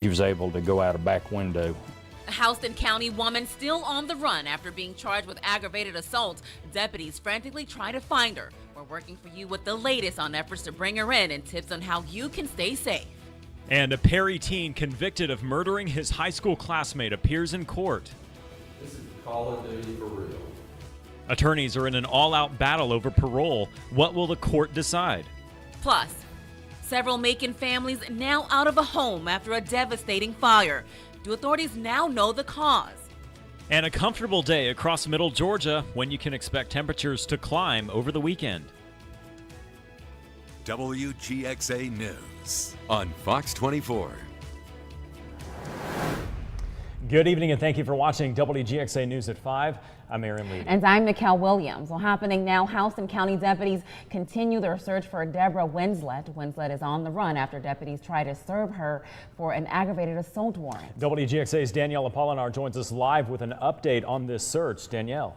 He was able to go out a back window. A Houston County woman still on the run after being charged with aggravated assault. Deputies frantically try to find her. We're working for you with the latest on efforts to bring her in and tips on how you can stay safe. And a Perry teen convicted of murdering his high school classmate appears in court. This is Call of Duty for real. Attorneys are in an all-out battle over parole. What will the court decide? Plus, several Macon families now out of a home after a devastating fire. Do authorities now know the cause? And a comfortable day across middle Georgia when you can expect temperatures to climb over the weekend. WGXA News on Fox 24. Good evening and thank you for watching WGXA News at 5. I'm Aaron Lee. And I'm Nicole Williams. Well, happening now, Houston County deputies continue their search for Deborah Winslet. Winslet is on the run after deputies try to serve her for an aggravated assault warrant. WGXA's Danielle Apolinar joins us live with an update on this search. Danielle.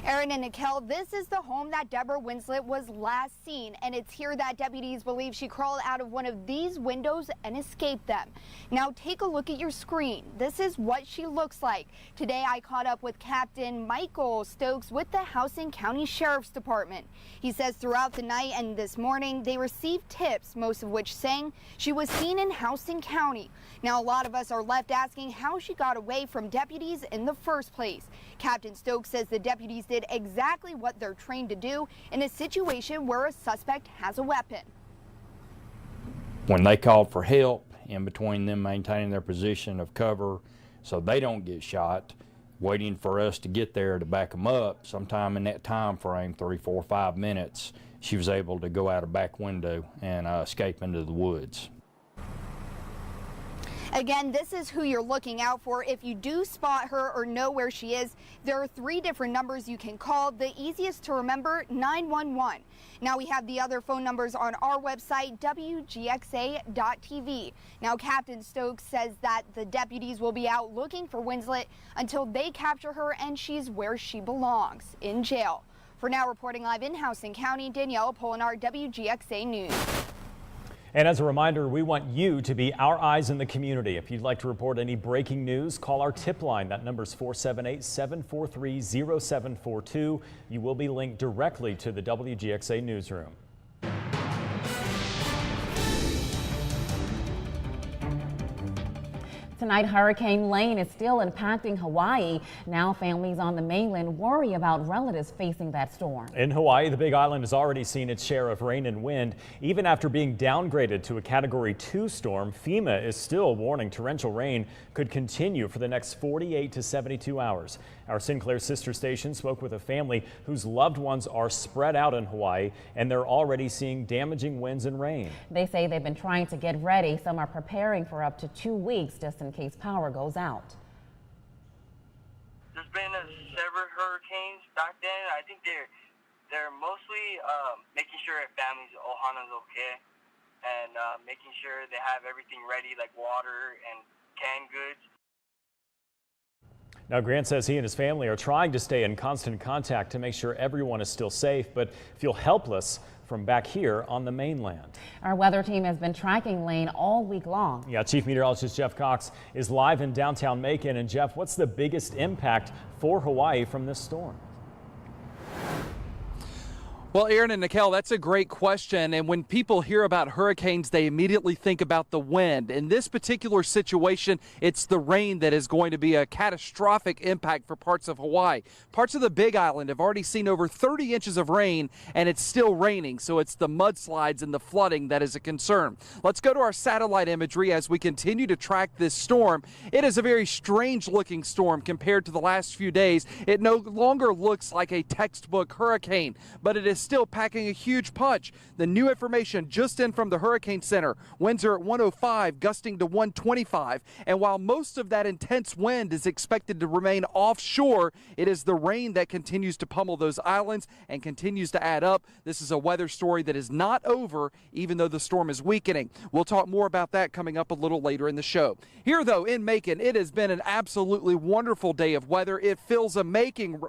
Aaron and Nicole, this is the home that Deborah Winslet was last seen, and it's here that deputies believe she crawled out of one of these windows and escaped them. Now take a look at your screen. This is what she looks like. Today I caught up with Captain Michael Stokes with the Houston County Sheriff's Department. He says throughout the night and this morning they received tips, most of which saying she was seen in Houston County. Now a lot of us are left asking how she got away from deputies in the first place. Captain Stokes says the deputies did exactly what they're trained to do in a situation where a suspect has a weapon. When they called for help, in between them maintaining their position of cover so they don't get shot, waiting for us to get there to back them up, sometime in that time frame, 3, 4, 5 minutes, she was able to go out a back window and escape into the woods. Again, this is who you're looking out for. If you do spot her or know where she is, there are 3 different numbers you can call. The easiest to remember, 911. Now we have the other phone numbers on our website, WGXA.tv. Now Captain Stokes says that the deputies will be out looking for Winslet until they capture her and she's where she belongs, in jail. For now, reporting live in Houston County, Danielle Apolinar, WGXA News. And as a reminder, we want you to be our eyes in the community. If you'd like to report any breaking news, call our tip line. That number is 478-743-0742. You will be linked directly to the WGXA newsroom. Tonight, Hurricane Lane is still impacting Hawaii. Now families on the mainland worry about relatives facing that storm. In Hawaii, the Big Island has already seen its share of rain and wind. Even after being downgraded to a Category 2 storm, FEMA is still warning torrential rain could continue for the next 48 to 72 hours. Our Sinclair sister station spoke with a family whose loved ones are spread out in Hawaii, and they're already seeing damaging winds and rain. They say they've been trying to get ready. Some are preparing for up to 2 weeks just in case power goes out. There's been several hurricanes back then. I think they're mostly making sure families Ohana's okay and making sure they have everything ready, like water and canned goods. Now, Grant says he and his family are trying to stay in constant contact to make sure everyone is still safe, but feel helpless from back here on the mainland. Our weather team has been tracking Lane all week long. Yeah, Chief Meteorologist Jeff Cox is live in downtown Macon. And Jeff, what's the biggest impact for Hawaii from this storm? Well, Aaron and Nicole, that's a great question. And when people hear about hurricanes, they immediately think about the wind. In this particular situation, it's the rain that is going to be a catastrophic impact for parts of Hawaii. Parts of the Big Island have already seen over 30 inches of rain, and it's still raining. So it's the mudslides and the flooding that is a concern. Let's go to our satellite imagery as we continue to track this storm. It is a very strange looking storm compared to the last few days. It no longer looks like a textbook hurricane, but it is still packing a huge punch. The new information just in from the Hurricane Center. Winds are at 105, gusting to 125. And while most of that intense wind is expected to remain offshore, it is the rain that continues to pummel those islands and continues to add up. This is a weather story that is not over, even though the storm is weakening. We'll talk more about that coming up a little later in the show. Here, though, in Macon, it has been an absolutely wonderful day of weather. It feels amazing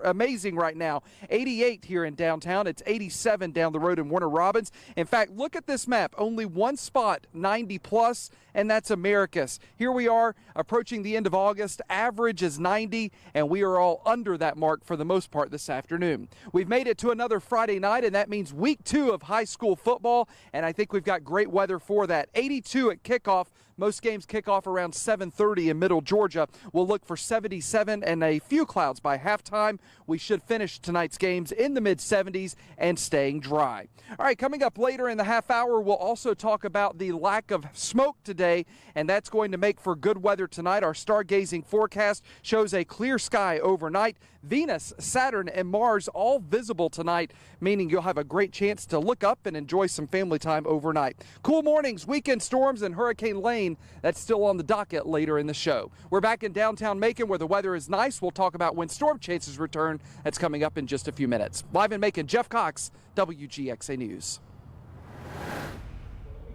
right now. 88 here in downtown. It's 87 down the road in Warner Robins. In fact, look at this map. Only one spot 90 plus, and that's Americus. Here we are approaching the end of August. Average is 90, and we are all under that mark for the most part this afternoon. We've made it to another Friday night, and that means week 2 of high school football, and I think we've got great weather for that. 82 at kickoff. Most games kick off around 7:30 in Middle Georgia. We'll look for 77 and a few clouds by halftime. We should finish tonight's games in the mid-70s and staying dry. All right, coming up later in the half hour, we'll also talk about the lack of smoke today, and that's going to make for good weather tonight. Our stargazing forecast shows a clear sky overnight. Venus, Saturn, and Mars all visible tonight, meaning you'll have a great chance to look up and enjoy some family time overnight. Cool mornings, weekend storms, and Hurricane Lane, that's still on the docket later in the show. We're back in downtown Macon where the weather is nice. We'll talk about when storm chances return. That's coming up in just a few minutes. Live in Macon, Jeff Cox, WGXA News.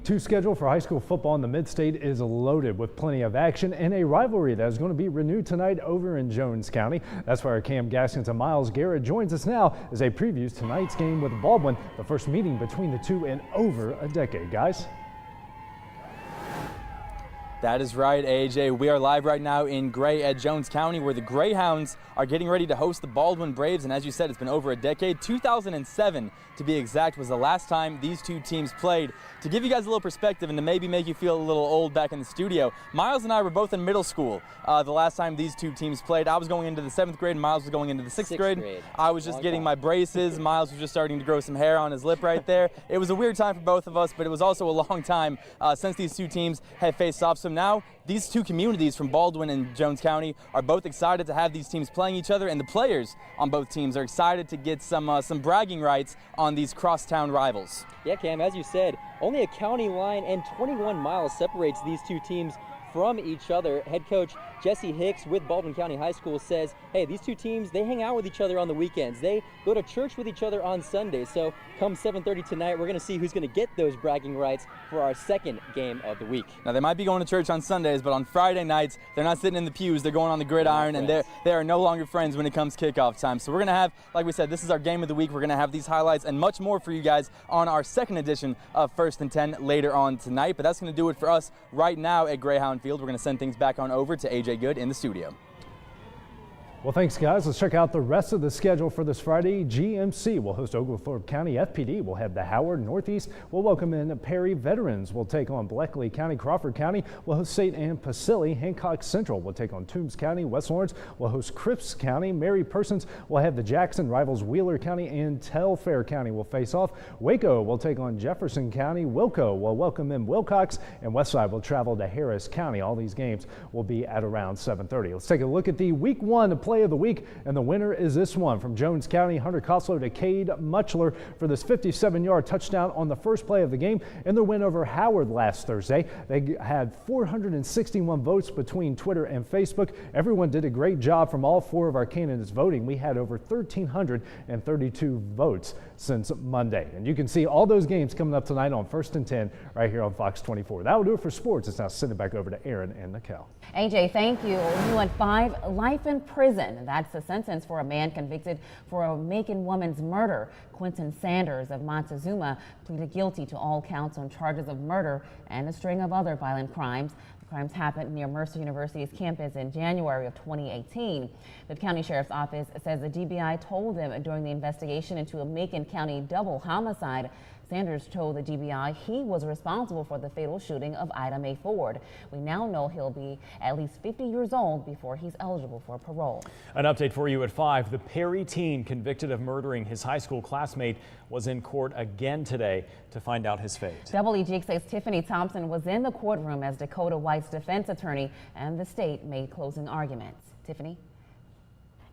2 schedule for high school football in the Mid-State is loaded with plenty of action and a rivalry that is going to be renewed tonight over in Jones County. That's why our Cam Gaskins and Miles Garrett joins us now as they previews tonight's game with Baldwin, the first meeting between the two in over a decade. Guys. That is right, AJ. We are live right now in Gray at Jones County, where the Greyhounds are getting ready to host the Baldwin Braves. And as you said, it's been over a decade. 2007, to be exact, was the last time these two teams played. To give you guys a little perspective and to maybe make you feel a little old back in the studio, Miles and I were both in middle school the last time these two teams played. I was going into the 7th grade and Miles was going into the 6th grade. I was just getting my braces. Miles was just starting to grow some hair on his lip right there. It was a weird time for both of us, but it was also a long time since these two teams had faced off. So now these two communities from Baldwin and Jones County are both excited to have these teams playing each other, and the players on both teams are excited to get some bragging rights on these crosstown rivals. Yeah, Cam, as you said, only a county line and 21 miles separates these two teams from each other. Head coach Jesse Hicks with Baldwin County High School says, hey, these two teams, they hang out with each other on the weekends. They go to church with each other on Sundays. So come 7:30 tonight, we're going to see who's going to get those bragging rights for our second game of the week. Now, they might be going to church on Sundays, but on Friday nights, they're not sitting in the pews. They're going on the gridiron, and they are no longer friends when it comes kickoff time. So we're going to have, like we said, this is our game of the week. We're going to have these highlights and much more for you guys on our second edition of First and 10 later on tonight. But that's going to do it for us right now at Greyhound Field. We're going to send things back on over to AJ Good in the studio. Well, thanks, guys. Let's check out the rest of the schedule for this Friday. GMC will host Oglethorpe County. FPD will head to Howard. Northeast will welcome in Perry. Veterans will take on Bleckley County. Crawford County will host St. Anne Pacilli. Hancock Central will take on Toombs County. West Lawrence will host Cripps County. Mary Persons will have the Jackson rivals Wheeler County, and Telfair County will face off. Waco will take on Jefferson County. Wilco will welcome in Wilcox, and Westside will travel to Harris County. All these games will be at around 7:30. Let's take a look at the Week 1 play of the week, and the winner is this one from Jones County. Hunter Koslow to Cade Muchler for this 57-yard touchdown on the first play of the game in their win over Howard last Thursday. They had 461 votes between Twitter and Facebook. Everyone did a great job from all 4 of our candidates voting. We had over 1,332 votes since Monday, and you can see all those games coming up tonight on First and 10 right here on Fox 24. That will do it for sports. It's now sending it back over to Aaron and Nicole. AJ, thank you. You went 5 life in prison. That's the sentence for a man convicted for a Macon woman's murder. Quentin Sanders of Montezuma pleaded guilty to all counts on charges of murder and a string of other violent crimes. The crimes happened near Mercer University's campus in January of 2018. The county sheriff's office says the DBI told them during the investigation into a Macon County double homicide. Sanders told the DBI he was responsible for the fatal shooting of Ida Mae Ford. We now know he'll be at least 50 years old before he's eligible for parole. An update for you at 5. The Perry teen convicted of murdering his high school classmate was in court again today to find out his fate. WGXA's Tiffany Thompson was in the courtroom as Dakota White's defense attorney and the state made closing arguments. Tiffany?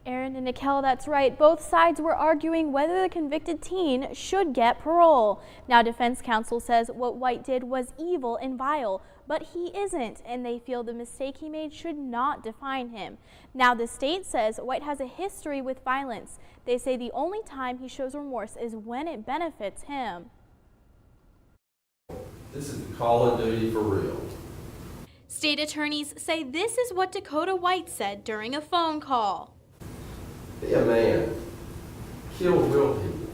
Aaron and Nicole, that's right. Both sides were arguing whether the convicted teen should get parole. Now, defense counsel says what White did was evil and vile, but he isn't, and they feel the mistake he made should not define him. Now, the state says White has a history with violence. They say the only time he shows remorse is when it benefits him. This is the call of duty for real. State attorneys say this is what Dakota White said during a phone call. Be a man. Kill real people.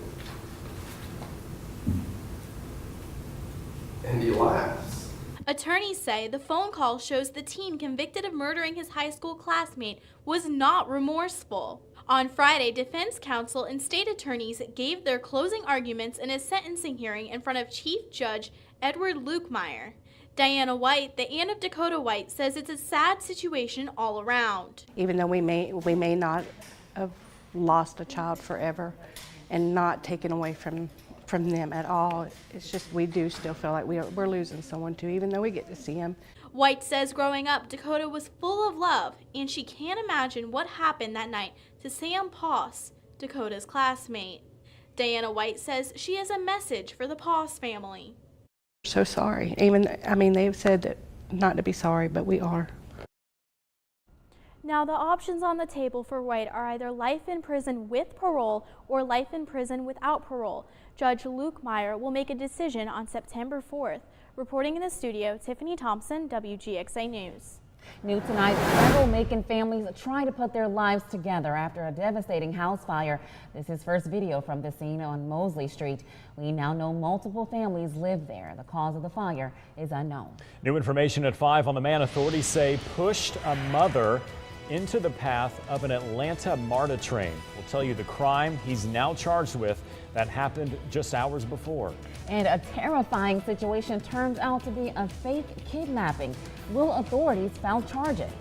And he laughs. Attorneys say the phone call shows the teen convicted of murdering his high school classmate was not remorseful. On Friday, defense counsel and state attorneys gave their closing arguments in a sentencing hearing in front of Chief Judge Edward Lukemire. Diana White, the aunt of Dakota White, says it's a sad situation all around. Even though we may not have lost a child forever and not taken away from them at all, it's just we do still feel like we're losing someone too, even though we get to see him. White says growing up, Dakota was full of love, and she can't imagine what happened that night to Sam Poss, Dakota's classmate. Diana White says she has a message for the Poss family. So sorry. They've said that not to be sorry, but we are. Now, the options on the table for White are either life in prison with parole or life in prison without parole. Judge Lukemire will make a decision on September 4th. Reporting in the studio, Tiffany Thompson, Wgxa News. New tonight, several Macon families try to put their lives together after a devastating house fire. This is first video from the scene on Mosley Street. We now know multiple families live there. The cause of the fire is unknown. New information at 5 on the man authorities say pushed a mother into the path of an Atlanta MARTA train. We'll tell you the crime he's now charged with that happened just hours before. And a terrifying situation turns out to be a fake kidnapping. Will authorities file charges?